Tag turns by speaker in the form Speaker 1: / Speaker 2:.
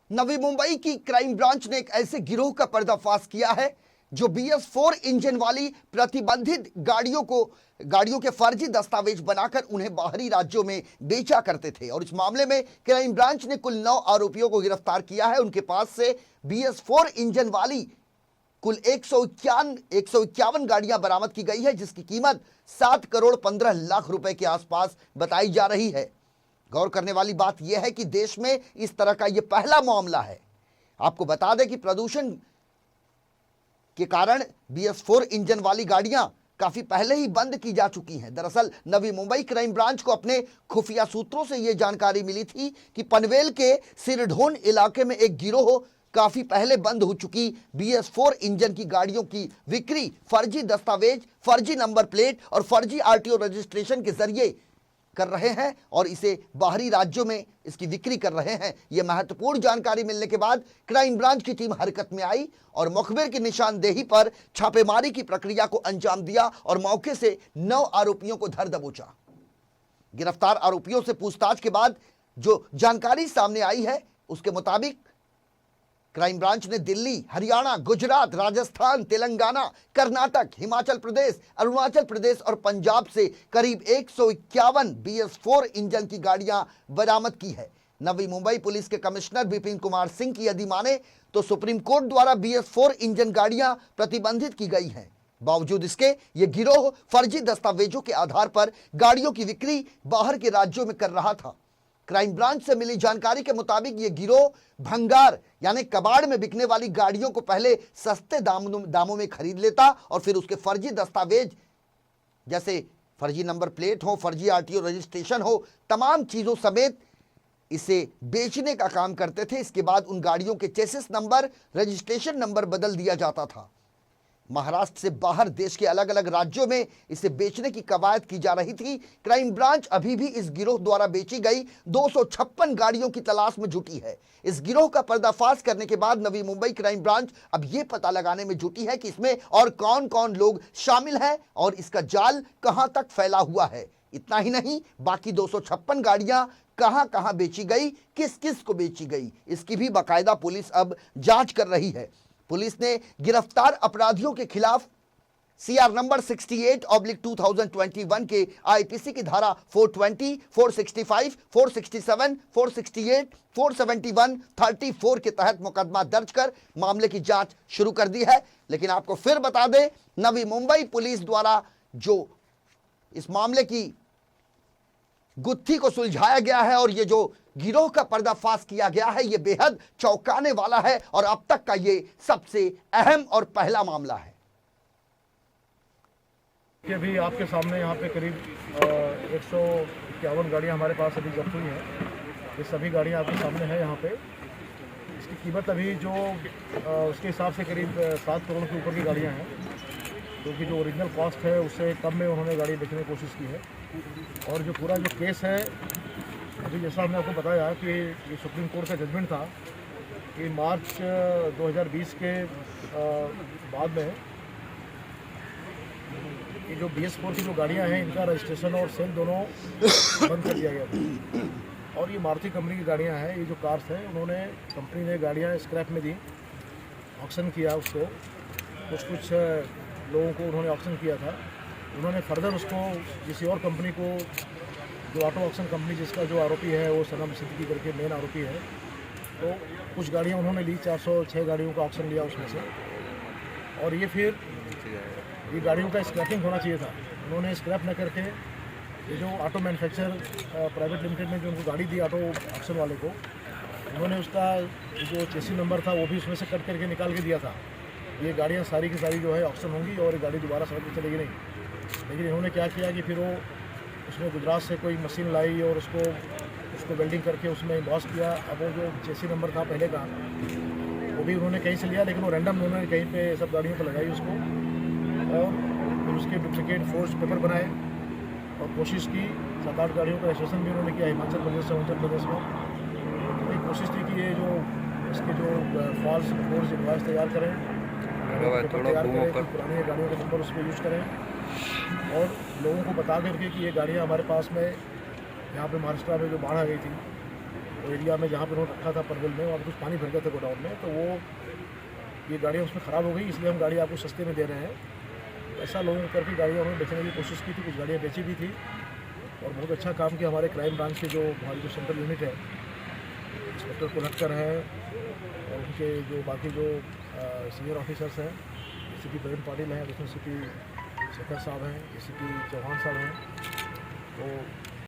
Speaker 1: नवी मुंबई की crime branch ने एक ऐसे गिरोह का पर्दाफाश किया है जो BS4 इंजन वाली प्रतिबंधित गाड़ियों के फर्जी दस्तावेज बनाकर उन्हें बाहरी राज्यों में बेचा करते थे। और इस मामले में क्राइम ब्रांच ने कुल 9 आरोपियों को गिरफ्तार किया है। उनके पास से BS4 इंजन वाली कुल 151 गाड़ियां बरामद की गई है, जिसकी कीमत 7 करोड़ 15 लाख रुपए के आसपास बताई जा रही है। गौर करने वाली बात यह है कि देश में इस तरह का यह पहला मामला है। आपको बता दें कि प्रदूषण के कारण BS4 इंजन वाली गाड़ियां काफी पहले ही बंद की जा चुकी हैं। दरअसल नवी मुंबई क्राइम ब्रांच को अपने खुफिया सूत्रों से यह जानकारी मिली थी कि पनवेल के सिरढोन इलाके में एक गिरोह काफी पहले बंद हो चुकी BS4 इंजन की गाड़ियों की बिक्री फर्जी दस्तावेज, फर्जी नंबर प्लेट और फर्जी RTO रजिस्ट्रेशन के जरिए कर रहे हैं और इसे बाहरी राज्यों में इसकी बिक्री कर रहे हैं। यह महत्वपूर्ण जानकारी मिलने के बाद क्राइम ब्रांच की टीम हरकत में आई और मुखबिर की निशानदेही पर छापेमारी की प्रक्रिया को अंजाम दिया और मौके से 9 आरोपियों को धर दबोचा। गिरफ्तार आरोपियों से पूछताछ के बाद जो जानकारी सामने आई है उसके मुताबिक क्राइम ब्रांच ने दिल्ली, हरियाणा, गुजरात, राजस्थान, तेलंगाना, कर्नाटक, हिमाचल प्रदेश, अरुणाचल प्रदेश और पंजाब से करीब 151 BS4 इंजन की गाड़ियां बरामद की है। नवी मुंबई पुलिस के कमिश्नर विपिन कुमार सिंह की यदि माने तो सुप्रीम कोर्ट द्वारा BS4 इंजन गाड़ियां प्रतिबंधित की गई हैं। बावजूद इसके ये गिरोह फर्जी दस्तावेजों के आधार पर गाड़ियों की बिक्री बाहर के राज्यों में कर रहा था। क्राइम ब्रांच से मिली जानकारी के मुताबिक यह गिरोह भंगार यानी कबाड़ में बिकने वाली गाड़ियों को पहले सस्ते दामों में खरीद लेता और फिर उसके फर्जी दस्तावेज जैसे फर्जी नंबर प्लेट हो, फर्जी RTO रजिस्ट्रेशन हो, तमाम चीजों समेत इसे बेचने का काम करते थे। इसके बाद उन गाड़ियों के चेसिस नंबर, रजिस्ट्रेशन नंबर बदल दिया जाता था। महाराष्ट्र से बाहर देश के अलग अलग राज्यों में इसे बेचने की कवायद की जा रही थी। क्राइम ब्रांच अभी भी इस गिरोह द्वारा बेची गई 256 गाड़ियों की तलाश में जुटी है। इस गिरोह का पर्दाफाश करने के बाद नवी मुंबई क्राइम ब्रांच अब यह पता लगाने में जुटी है कि इसमें और कौन कौन लोग शामिल हैं और इसका जाल कहां तक फैला हुआ है। इतना ही नहीं, बाकी 256 गाड़ियां कहां कहां बेची गई, किस किस को बेची गई, इसकी भी बाकायदा पुलिस अब जांच कर रही है। पुलिस ने गिरफ्तार अपराधियों के खिलाफ CR नंबर 68/2021 के IPC की धारा 420, 465, 467, 468, 471, 34 के तहत मुकदमा दर्ज कर मामले की जांच शुरू कर दी है। लेकिन आपको फिर बता दें, नवी मुंबई पुलिस द्वारा जो इस मामले की गुत्थी को सुलझाया गया है और ये जो गिरोह का पर्दाफाश किया गया है, ये बेहद चौंकाने वाला है और अब तक का ये सबसे अहम और पहला मामला है।
Speaker 2: अभी आपके सामने यहाँ पे करीब 151 गाड़ियाँ हमारे पास अभी जब्त हुई हैं। ये सभी गाड़ियाँ आपके सामने हैं यहाँ पे। इसकी कीमत अभी जो उसके हिसाब से करीब 7 करोड़ के ऊपर की गाड़ियाँ हैं, क्योंकि जो ओरिजिनल कॉस्ट है उससे कम में उन्होंने गाड़ी बेचने की कोशिश की है। और जो पूरा जो केस है, अभी जैसा हमने आपको बताया कि ये सुप्रीम कोर्ट का जजमेंट था कि मार्च 2020 के बाद में ये जो BS4 की जो गाड़ियां हैं इनका रजिस्ट्रेशन और सेल दोनों बंद कर दिया गया था। और ये मारुति कंपनी की गाड़ियां हैं। ये जो कार्स हैं उन्होंने कंपनी ने गाड़ियां स्क्रैप में दी, ऑक्शन किया उसको, कुछ लोगों को उन्होंने ऑक्शन किया था। उन्होंने फर्दर उसको किसी और कंपनी को, जो ऑटो ऑक्शन कंपनी जिसका जो आरोपी है वो सनम सिद्दीकी करके मेन आरोपी है, तो कुछ गाड़ियां उन्होंने ली, 406 गाड़ियों का ऑक्शन लिया उसमें से। और ये फिर ये गाड़ियों का स्क्रैपिंग होना चाहिए था, उन्होंने स्क्रैप न करके ये जो ऑटो मैन्युफैक्चर प्राइवेट लिमिटेड ने जो उनको गाड़ी दी ऑटो ऑक्शन वाले को, उन्होंने उसका जो चेसी नंबर था वो भी उसमें से कट करके निकाल के दिया था। ये गाड़ियाँ सारी की सारी जो है ऑक्शन होंगी और ये गाड़ी दोबारा सड़क पर चलेगी नहीं। लेकिन इन्होंने क्या किया कि फिर वो उसने गुजरात से कोई मशीन लाई और उसको वेल्डिंग करके उसमें इम्बॉस किया। अब वो जो चेसी नंबर था पहले का वो भी उन्होंने कहीं से लिया, लेकिन वो रैंडम उन्होंने कहीं पे सब गाड़ियों पर लगाई उसको और फिर उसके डुप्लीकेट फोर्स पेपर बनाए और कोशिश की। 7-8 गाड़ियों का रजिस्ट्रेशन भी उन्होंने किया हिमाचल प्रदेश और उत्तर प्रदेश में। तो कोशिश थी कि ये जो इसके जो फॉल्स फोर्स इन्वाइस तैयार करें, तैयार करें, पुरानी गाड़ियों के नंबर उस पर यूज़ करें और लोगों को बता करके कि ये गाड़ियाँ हमारे पास में यहाँ पे महाराष्ट्र में जो बाढ़ आ गई थी वो एरिया में जहाँ पर उन्होंने रखा था परवल में, वहाँ पर कुछ पानी भर गया था गोडाउन में, तो वो ये गाड़ियाँ उसमें ख़राब हो गई, इसलिए हम गाड़ी आपको सस्ते में दे रहे हैं। ऐसा लोगों करके गाड़ियाँ उन्होंने बेचने की कोशिश की थी, कुछ गाड़ियाँ बेची भी थी और बहुत अच्छा काम किया हमारे क्राइम ब्रांच के जो हमारी जो सेंट्रल यूनिट है, इंस्पेक्टर कोलटकर है और उनके जो बाकी जो सीनियर ऑफिसर्स हैं, एसीपी प्रवीण पाटिल हैं, एडिशनल सीपी शेखर साहब हैं, एसीपी चौहान साहब हैं, तो